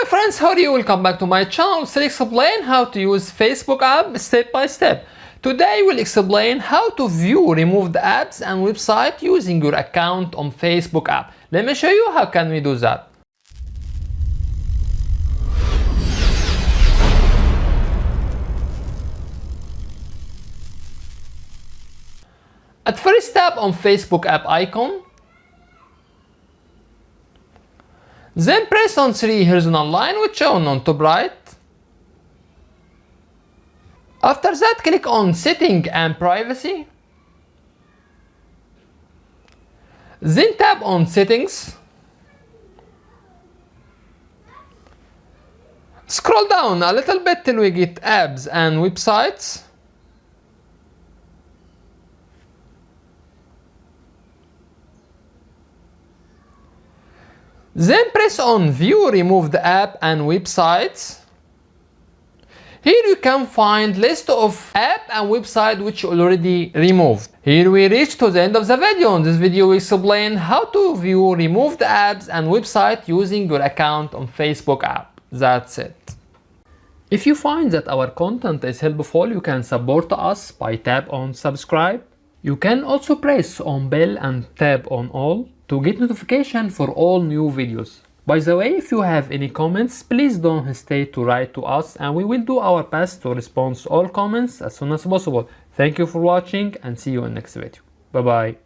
my friends, how are you? Welcome back to my channel. Let's explain how to use Facebook app step by step. Today we'll explain how to view removed apps and website using your account on Facebook app. Let me show you how can we do that. At first tap on Facebook app icon. Then press on 3 horizontal line which shown on top right. After that click on setting and privacy. Then tap on settings. Scroll down a little bit till we get apps and websites. Then press on view removed app and websites. Here you can find list of app and website which already removed. Here we reach to the end of the video. In this video we explain how to view removed apps and website using your account on Facebook app. That's it. If you find that our content is helpful, you can support us by tap on subscribe. You can also press on bell and tap on all to get notification for all new videos. By the way, if you have any comments, please don't hesitate to write to us and we will do our best to respond to all comments as soon as possible. Thank you for watching and see you in next video. Bye bye.